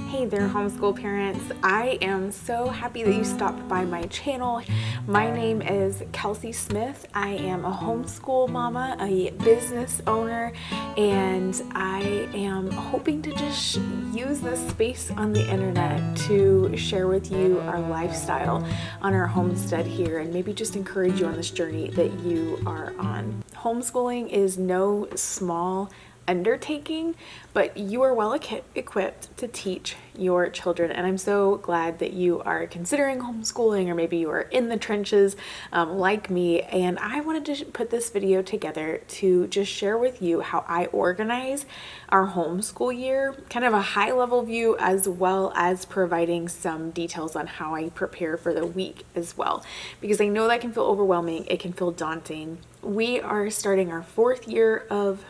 Hey there, homeschool parents. I am so happy that you stopped by my channel. My name is Kelsey Smith. I am a homeschool mama, a business owner, and I am hoping to just use this space on the internet to share with you our lifestyle on our homestead here and maybe just encourage you on this journey that you are on. Homeschooling is no small undertaking, but you are well equipped to teach your children, and I'm so glad that you are considering homeschooling, or maybe you are in the trenches like me. And I wanted to put this video together to just share with you how I organize our homeschool year, kind of a high level view, as well as providing some details on how I prepare for the week as well, because I know that can feel overwhelming, it can feel daunting. We are starting our 4th year of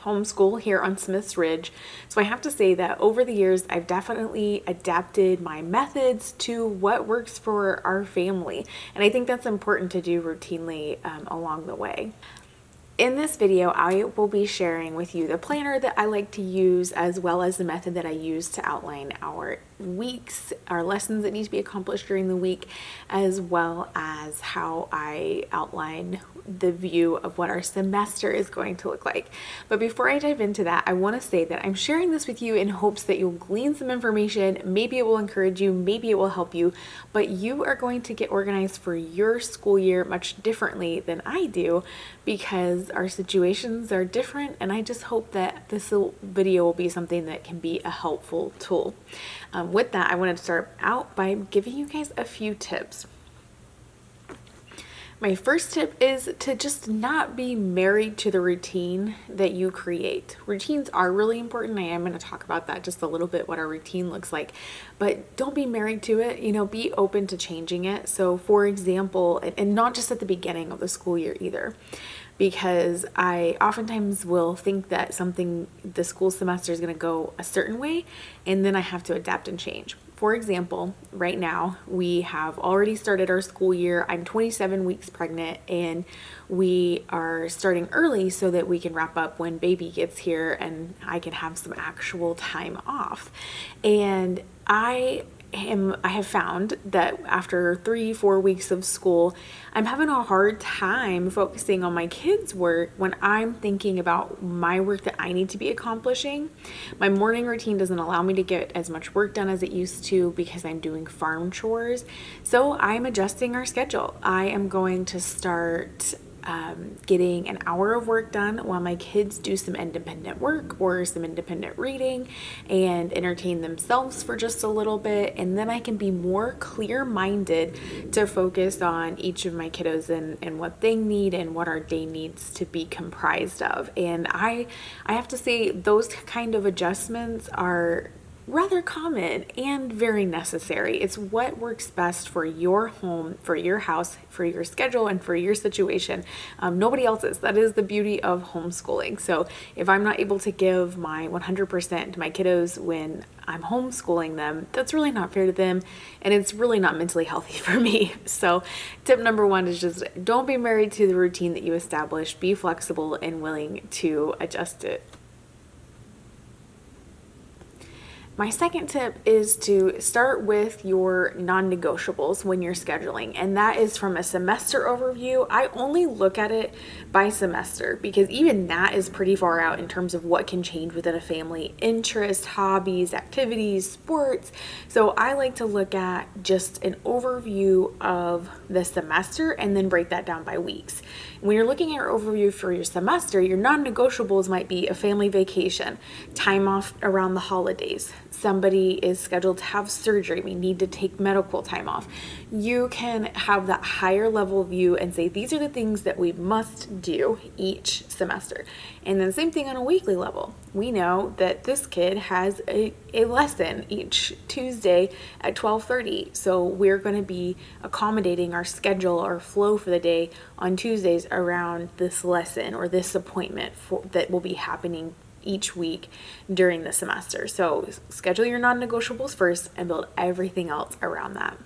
homeschool here on Smith's Ridge. So I have to say that over the years, I've definitely adapted my methods to what works for our family. And I think that's important to do routinely along the way. In this video, I will be sharing with you the planner that I like to use, as well as the method that I use to outline our weeks, our lessons that need to be accomplished during the week, as well as how I outline the view of what our semester is going to look like. But before I dive into that, I want to say that I'm sharing this with you in hopes that you'll glean some information. Maybe it will encourage you, maybe it will help you, but you are going to get organized for your school year much differently than I do, because our situations are different, and I just hope that this video will be something that can be a helpful tool. With that, I wanted to start out by giving you guys a few tips. My first tip is to just not be married to the routine that you create. Routines are really important. I am going to talk about that just a little bit, what our routine looks like, but don't be married to it. Be open to changing it. So for example, and not just at the beginning of the school year either, because I oftentimes will think that the school semester is going to go a certain way, and then I have to adapt and change. For example, right now we have already started our school year. I'm 27 weeks pregnant, and we are starting early so that we can wrap up when baby gets here and I can have some actual time off. And I have found that after 3-4 weeks of school, I'm having a hard time focusing on my kids' work when I'm thinking about my work that I need to be accomplishing. My morning routine doesn't allow me to get as much work done as it used to because I'm doing farm chores. So I'm adjusting our schedule. I am going to start getting an hour of work done while my kids do some independent work or some independent reading and entertain themselves for just a little bit. And then I can be more clear-minded to focus on each of my kiddos and what they need and what our day needs to be comprised of. And I have to say, those kind of adjustments are rather common and very necessary. It's what works best for your home, for your house, for your schedule, and for your situation. Nobody else's. That is the beauty of homeschooling. So if I'm not able to give my 100% to my kiddos when I'm homeschooling them, that's really not fair to them, and it's really not mentally healthy for me. So tip number 1 is just don't be married to the routine that you establish. Be flexible and willing to adjust it. My second tip is to start with your non-negotiables when you're scheduling, and that is from a semester overview. I only look at it by semester because even that is pretty far out in terms of what can change within a family: interests, hobbies, activities, sports. So I like to look at just an overview of the semester and then break that down by weeks. When you're looking at your overview for your semester, your non-negotiables might be a family vacation, time off around the holidays. Somebody is scheduled to have surgery, we need to take medical time off. You can have that higher level view and say, these are the things that we must do each semester. And then same thing on a weekly level. We know that this kid has a lesson each Tuesday at 12:30. So we're going to be accommodating our schedule or flow for the day on Tuesdays around this lesson or this appointment that will be happening each week during the semester. So schedule your non-negotiables first and build everything else around that.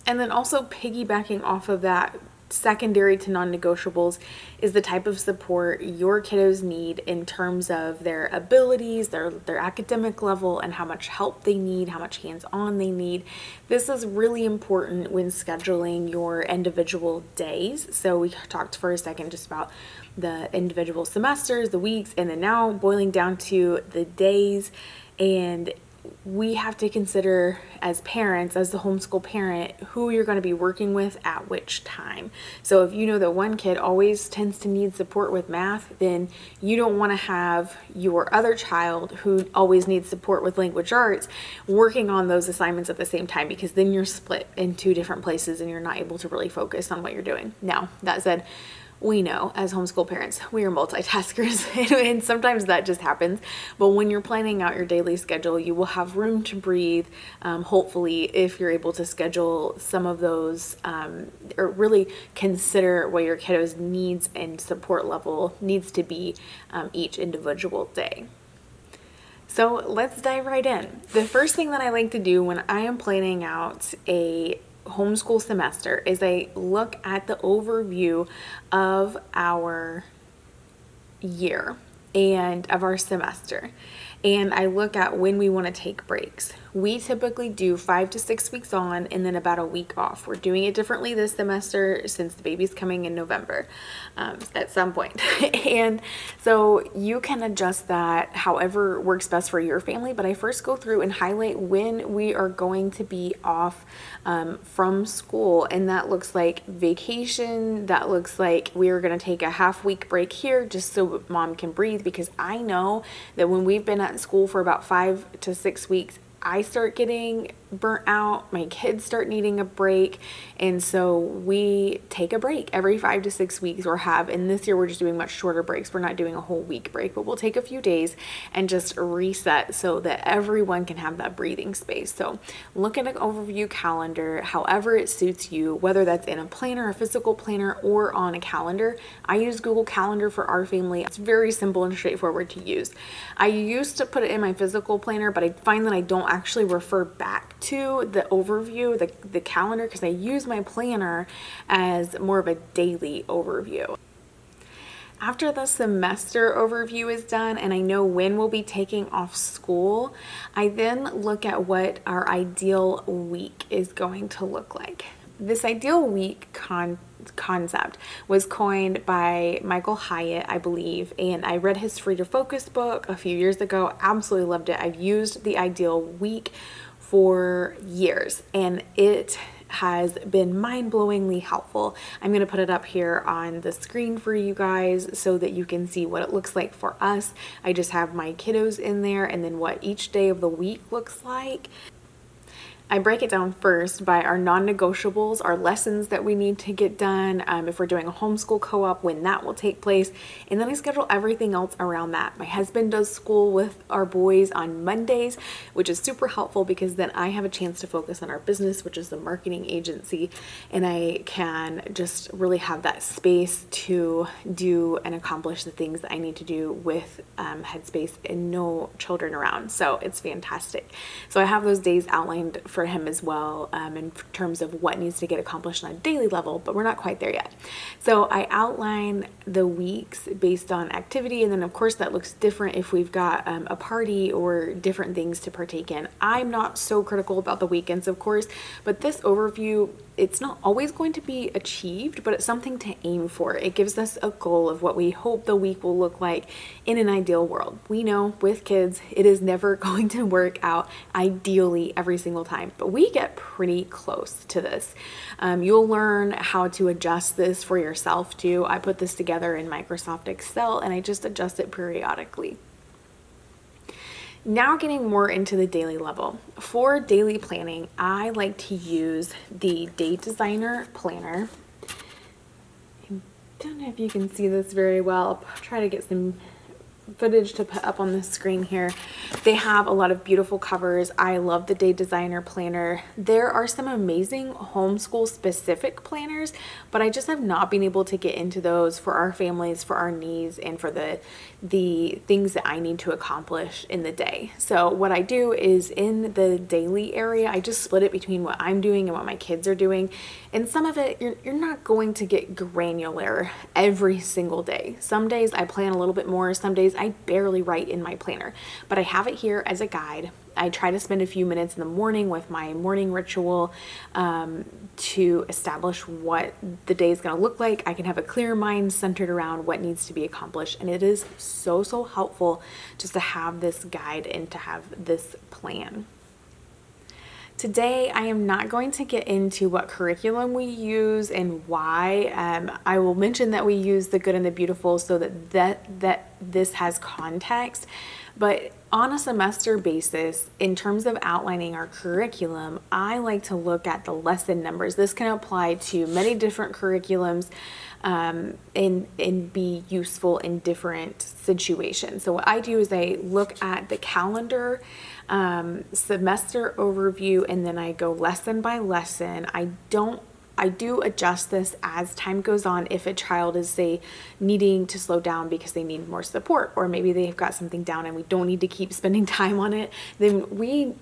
And then also piggybacking off of that secondary to non-negotiables is the type of support your kiddos need in terms of their abilities, their academic level, and how much help they need, how much hands-on they need. This is really important when scheduling your individual days. So we talked for a second just about the individual semesters, the weeks, and then now boiling down to the days. And we have to consider as parents, as the homeschool parent, who you're going to be working with at which time. So if you know that one kid always tends to need support with math, then you don't want to have your other child who always needs support with language arts working on those assignments at the same time, because then you're split in two different places and you're not able to really focus on what you're doing. Now, that said, we know as homeschool parents, we are multitaskers and sometimes that just happens. But when you're planning out your daily schedule, you will have room to breathe, hopefully, if you're able to schedule some of those or really consider what your kiddos' needs and support level needs to be each individual day. So let's dive right in. The first thing that I like to do when I am planning out a homeschool semester is I look at the overview of our year and of our semester, and I look at when we want to take breaks. We typically do 5 to 6 weeks on and then about a week off. We're doing it differently this semester since the baby's coming in November at some point. And so you can adjust that however works best for your family. But I first go through and highlight when we are going to be off from school. And that looks like vacation. That looks like we are going to take a half week break here just so mom can breathe, because I know that when we've been at school for about 5 to 6 weeks, I start getting burnt out, my kids start needing a break, and so we take a break every 5 to 6 weeks, and this year we're just doing much shorter breaks. We're not doing a whole week break, but we'll take a few days and just reset so that everyone can have that breathing space. So look at an overview calendar, however it suits you, whether that's in a planner, a physical planner, or on a calendar. I use Google Calendar for our family. It's very simple and straightforward to use. I used to put it in my physical planner, but I find that I don't actually refer back to the overview, the calendar, because I use my planner as more of a daily overview. After the semester overview is done and I know when we'll be taking off school, I then look at what our ideal week is going to look like. This ideal week concept was coined by Michael Hyatt, I believe, and I read his Free to Focus book a few years ago. Absolutely loved it. I've used the ideal week for years and it has been mind-blowingly helpful. I'm going to put it up here on the screen for you guys so that you can see what it looks like for us. I just have my kiddos in there and then what each day of the week looks like. I break it down first by our non-negotiables, our lessons that we need to get done, if we're doing a homeschool co-op, when that will take place, and then I schedule everything else around that. My husband does school with our boys on Mondays, which is super helpful because then I have a chance to focus on our business, which is the marketing agency, and I can just really have that space to do and accomplish the things that I need to do with Headspace and no children around. So it's fantastic. So I have those days outlined for him as well in terms of what needs to get accomplished on a daily level, but we're not quite there yet. So I outline the weeks based on activity, and then of course that looks different if we've got a party or different things to partake in. I'm not so critical about the weekends, of course, but this overview, it's not always going to be achieved, but it's something to aim for. It gives us a goal of what we hope the week will look like in an ideal world. We know with kids, it is never going to work out ideally every single time, but we get pretty close to this. You'll learn how to adjust this for yourself too. I put this together in Microsoft Excel and I just adjust it periodically. Now getting more into the daily level. For daily planning, I like to use the Day Designer Planner. I don't know if you can see this very well. I'll try to get some footage to put up on the screen here. They have a lot of beautiful covers. I love the Day Designer planner. There are some amazing homeschool specific planners, but I just have not been able to get into those for our families, for our needs, and for the things that I need to accomplish in the day. So what I do is in the daily area, I just split it between what I'm doing and what my kids are doing. And some of it, you're not going to get granular every single day. Some days I plan a little bit more. Some days I barely write in my planner, but I have it here as a guide. I try to spend a few minutes in the morning with my morning ritual to establish what the day is going to look like. I can have a clear mind centered around what needs to be accomplished. And it is so helpful just to have this guide and to have this plan. Today, I am not going to get into what curriculum we use and why. I will mention that we use the good and the beautiful so that this has context. But on a semester basis, in terms of outlining our curriculum, I like to look at the lesson numbers. This can apply to many different curriculums and be useful in different situations. So what I do is I look at the calendar, semester overview, and then I go lesson by lesson. I do adjust this as time goes on. If a child is, say, needing to slow down because they need more support, or maybe they've got something down and we don't need to keep spending time on it, then we're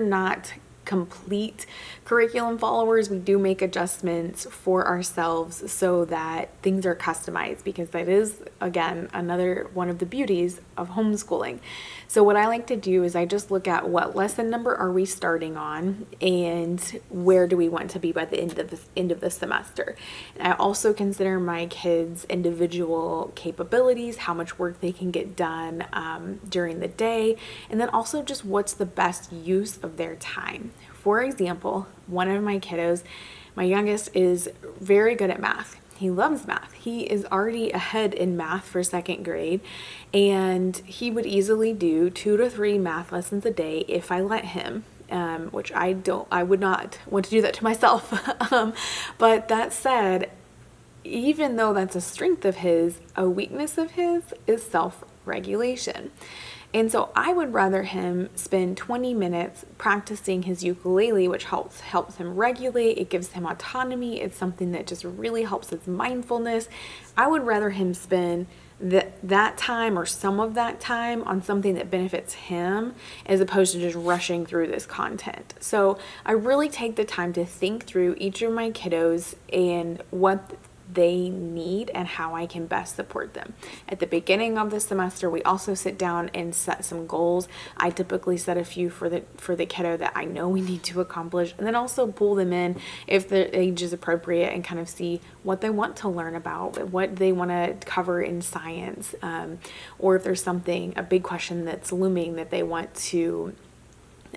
not complete curriculum followers. We do make adjustments for ourselves so that things are customized, because that is, again, another one of the beauties of homeschooling. So what I like to do is I just look at what lesson number are we starting on and where do we want to be by the end of the semester. And I also consider my kids' individual capabilities, how much work they can get done during the day, and then also just what's the best use of their time. For example, one of my kiddos, my youngest, is very good at math. He loves math. He is already ahead in math for second grade, and he would easily do 2 to 3 math lessons a day if I let him, which I would not want to do that to myself. But that said, even though that's a strength of his, a weakness of his is self-regulation. And so I would rather him spend 20 minutes practicing his ukulele, which helps him regulate. It gives him autonomy. It's something that just really helps his mindfulness. I would rather him spend that time or some of that time on something that benefits him as opposed to just rushing through this content. So I really take the time to think through each of my kiddos and what they need and how I can best support them. At the beginning of the semester, we also sit down and set some goals. I typically set a few for the kiddo that I know we need to accomplish, and then also pull them in if the age is appropriate and kind of see what they want to learn about, what they want to cover in science, or if there's a big question that's looming that they want to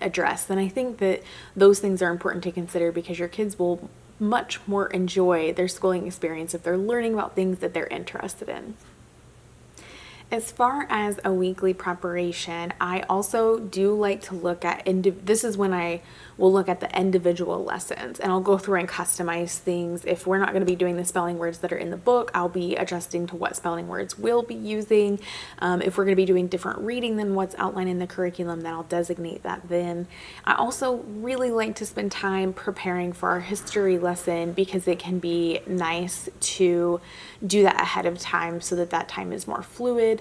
address. Then I think that those things are important to consider, because your kids will much more enjoy their schooling experience if they're learning about things that they're interested in. As far as a weekly preparation, I also do like to look at, this is when I will look at the individual lessons, and I'll go through and customize things. If we're not going to be doing the spelling words that are in the book, I'll be adjusting to what spelling words we'll be using. If we're going to be doing different reading than what's outlined in the curriculum, then I'll designate that then. I also really like to spend time preparing for our history lesson, because it can be nice to do that ahead of time so that time is more fluid,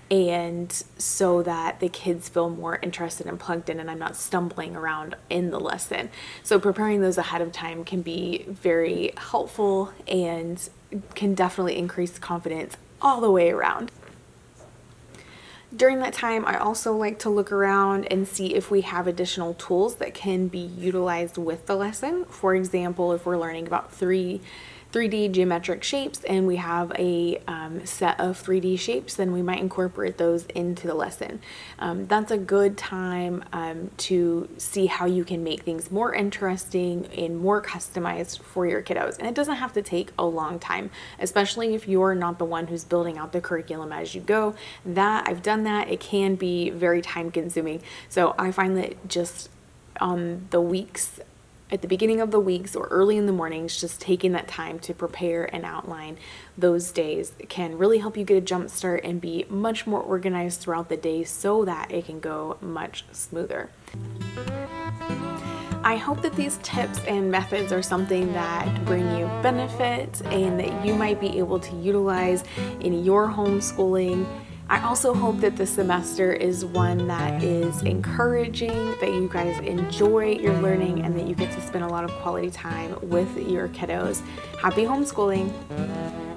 and so that the kids feel more interested and plugged in, and I'm not stumbling around in the lesson. So preparing those ahead of time can be very helpful and can definitely increase confidence all the way around. During that time, I also like to look around and see if we have additional tools that can be utilized with the lesson. For example, if we're learning about 3D geometric shapes and we have a set of 3D shapes, then we might incorporate those into the lesson. That's a good time to see how you can make things more interesting and more customized for your kiddos. And it doesn't have to take a long time, especially if you're not the one who's building out the curriculum as you go. I've done that. It can be very time consuming. So I find that just on the weeks at the beginning of the weeks or early in the mornings, just taking that time to prepare and outline those days can really help you get a jump start and be much more organized throughout the day so that it can go much smoother. I hope that these tips and methods are something that bring you benefit and that you might be able to utilize in your homeschooling. I also hope that the semester is one that is encouraging, that you guys enjoy your learning, and that you get to spend a lot of quality time with your kiddos. Happy homeschooling!